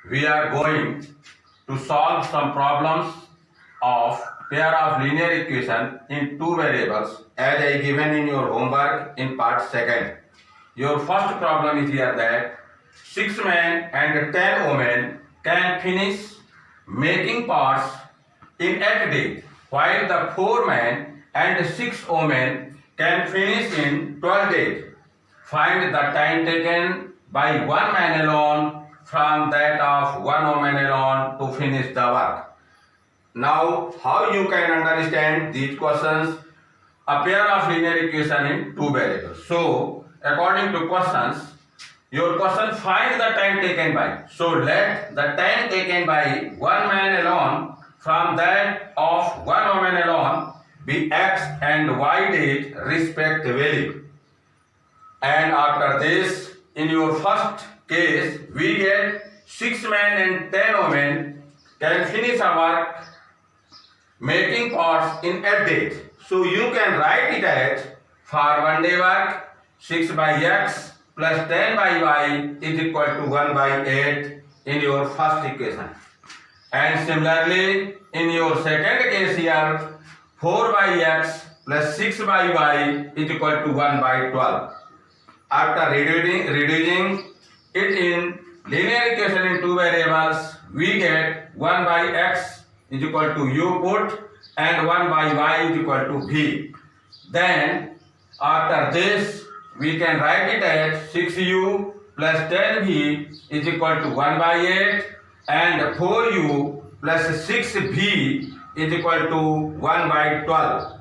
we are going to solve some problems of pair of linear equation in two variables as I given in your homework in part second. Your first problem is here that 6 men and 10 women can finish making pots in 8 days, while the 4 men and 6 women can finish in 12 days. Find the time taken by one man alone from that of one woman alone to finish the work. Now, how you can understand these questions? A pair of linear equation in two variables. So, according to questions, your question find the time taken by. So, let the time taken by one man alone from that of one woman alone be x and y days respectively. And after this, in your first case, we get 6 men and 10 women can finish our work making pots in 8 days. So you can write it as for 1 day work 6 by x plus 10 by y is equal to 1 by 8 in your first equation. And similarly, in your second case here, 4 by x plus 6 by y is equal to 1 by 12. After reducing it in linear equation in two variables, we get 1 by x is equal to u put and 1 by y is equal to v. Then after this, we can write it as 6u plus 10v is equal to 1 by 8 and 4u plus 6v is equal to 1 by 12.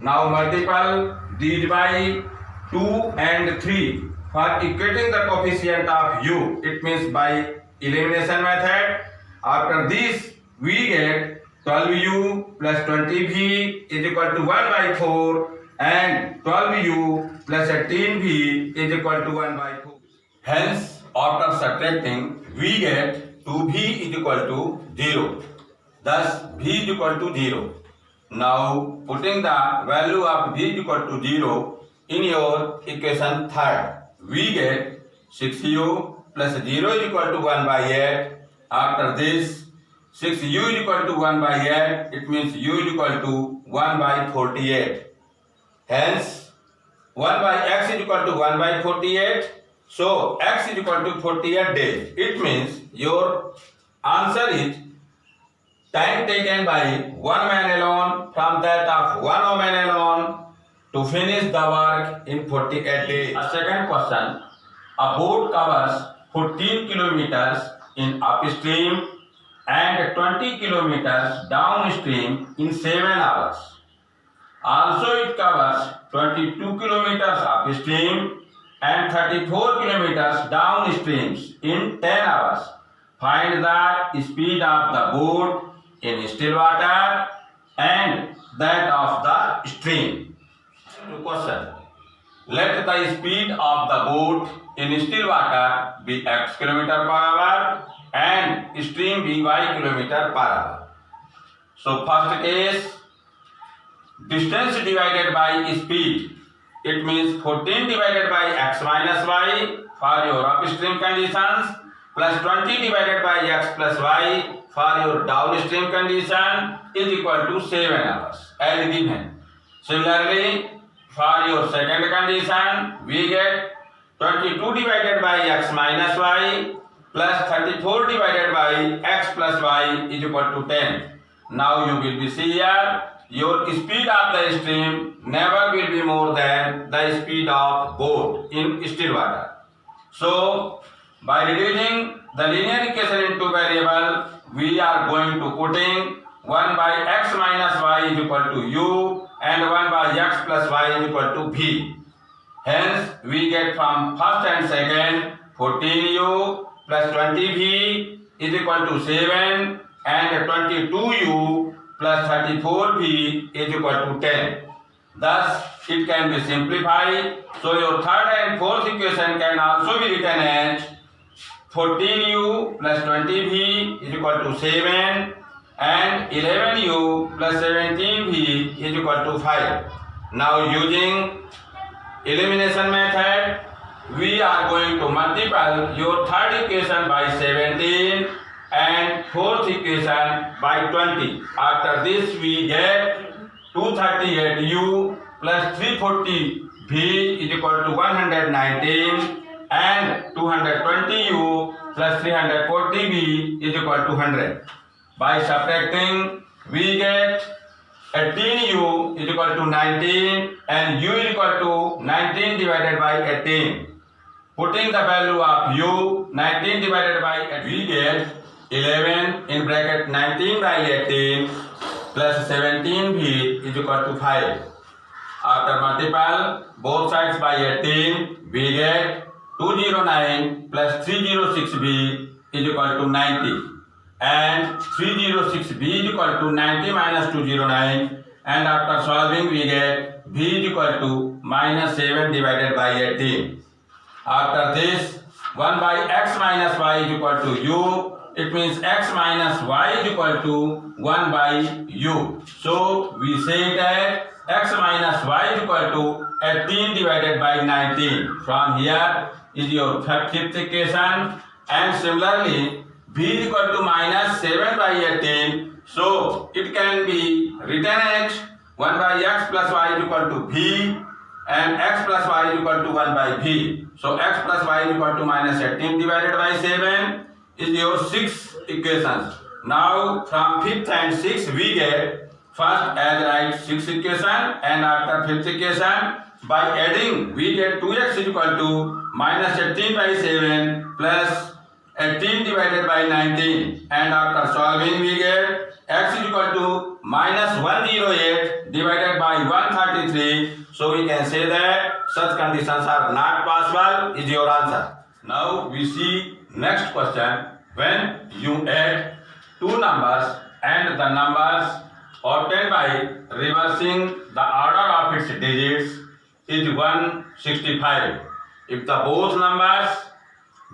Now multiply these by 2 and 3 for equating the coefficient of u. It means by elimination method. After this, we get 12u plus 20v is equal to 1 by 4 and 12u plus 18v is equal to 1 by 4. Hence, after subtracting, we get 2v is equal to 0. Thus, v is equal to 0. Now, putting the value of v is equal to 0 in your equation third, we get 6u plus 0 is equal to 1 by 8. After this, 6u is equal to 1 by 8. It means u is equal to 1 by 48. Hence, 1 by x is equal to 1 by 48. So, x is equal to 48 days. It means your answer is time taken by one man alone from that of one woman alone to finish the work in 48 days. A second question. A boat covers 14 kilometers in upstream and 20 kilometers downstream in 7 hours. Also, it covers 22 kilometers upstream and 34 kilometers downstream in 10 hours. Find the speed of the boat in still water and that of the stream. Question. Let the speed of the boat in still water be x kilometer per hour and stream be y kilometer per hour. So first case, distance divided by speed. It means 14 divided by x minus y for your upstream conditions plus 20 divided by x plus y for your downstream condition is equal to 7 hours as given. Similarly, for your second condition, we get 22 divided by x minus y plus 34 divided by x plus y is equal to 10. Now you will be see here, your speed of the stream never will be more than the speed of boat in still water. So, by reducing the linear equation into variable, we are going to putting 1 by x minus y is equal to u and 1 by x plus y is equal to v. Hence, we get from first and second 14u plus 20v is equal to 7 and 22u plus 34v is equal to 10. Thus, it can be simplified. So, your third and fourth equation can also be written as 14u plus 20v is equal to 7 and 11u plus 17v is equal to 5. Now using elimination method, we are going to multiply your third equation by 17 and fourth equation by 20. After this we get 238u plus 340v is equal to 119 and 220u plus 340v is equal to 100. By subtracting we get 18u is equal to 19 and u is equal to 19 divided by 18. Putting the value of u 19 divided by 18, we get 11 in bracket 19 by 18 plus 17v is equal to 5. After multiply both sides by 18, we get 209 plus 306v is equal to 90. And 306v is equal to 90 minus 209, and after solving we get v is equal to minus 7 divided by 18. After this 1 by x minus y is equal to u, it means x minus y is equal to 1 by u. So we say that x minus y is equal to 18 divided by 19. From here is your fifth equation, and similarly v is equal to minus 7 by 18. So it can be written as 1 by x plus y is equal to v, and x plus y is equal to 1 by v. So x plus y is equal to minus 18 divided by 7 is your sixth equation. Now from fifth and sixth we get first as right sixth equation, and after fifth equation by adding we get 2x is equal to minus 18 by 7 plus 18 divided by 19, and after solving we get x is equal to minus 108 divided by 133. So we can say that such conditions are not possible is your answer. Now we see next question. When you add two numbers and the numbers obtained by reversing the order of its digits is 165. If the both numbers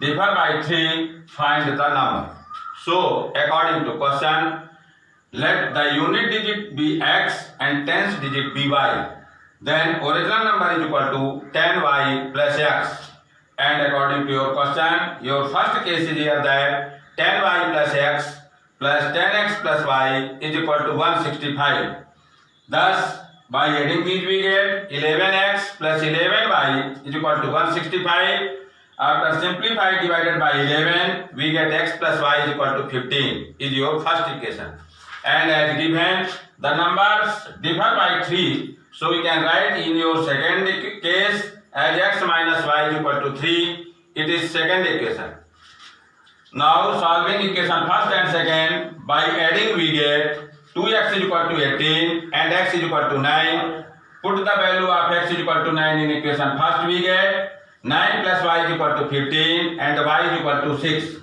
differ by 3, find the number. So according to question, let the unit digit be x and tens digit be y. Then original number is equal to 10y plus x. And according to your question, your first case is here that 10y plus x plus 10x plus y is equal to 165. Thus, by adding these we get 11x plus 11y is equal to 165. After simplify divided by 11, we get x plus y is equal to 15 is your first equation. And as given, the numbers differ by 3. So we can write in your second case as x minus y is equal to 3. It is second equation. Now solving equation first and second, by adding we get 2x is equal to 18 and x is equal to 9. Put the value of x is equal to 9 in equation first, we get 9 plus y is equal to 15 and y is equal to 6.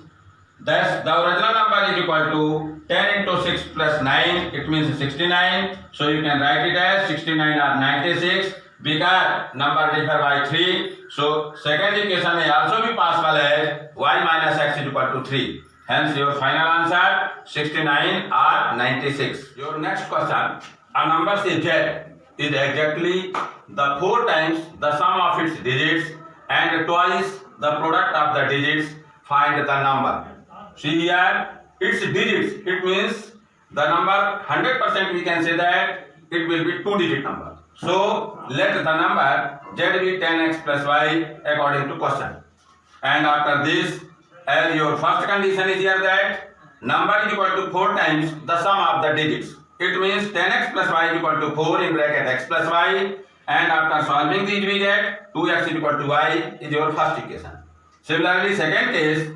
Thus the original number is equal to 10 into 6 plus 9, it means 69. So you can write it as 69 or 96 because number differ by 3. So second equation may also be possible as y minus x is equal to 3. Hence your final answer 69 or 96. Your next question, a number z is exactly the 4 times the sum of its digits and twice the product of the digits. Find the number. See here, its digits, it means the number 100% we can say that it will be 2-digit number. So let the number z be 10x plus y according to question. And after this, as your first condition is here that number is equal to 4 times the sum of the digits. It means 10x plus y is equal to 4 in bracket x plus y. And after solving these we get 2x is equal to y is your first equation. Similarly, second case,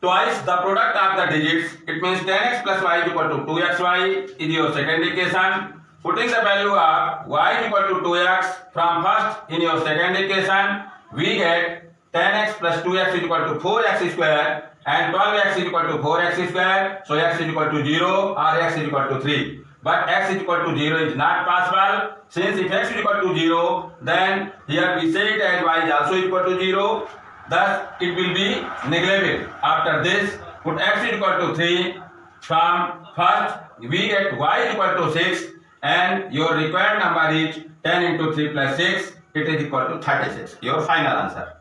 twice the product of the digits, it means 10x plus y is equal to 2xy is your second equation. Putting the value of y is equal to 2x from first in your second equation, we get 10x plus 2x is equal to 4x square and 12x is equal to 4x square. So x is equal to 0 or x is equal to 3. But x is equal to 0 is not possible. Since if x is equal to 0, then here we say it as y is also equal to 0. Thus it will be neglected. After this, put x is equal to 3. From first we get y is equal to 6 and your required number is 10 into 3 plus 6 It is equal to 36. Your final answer.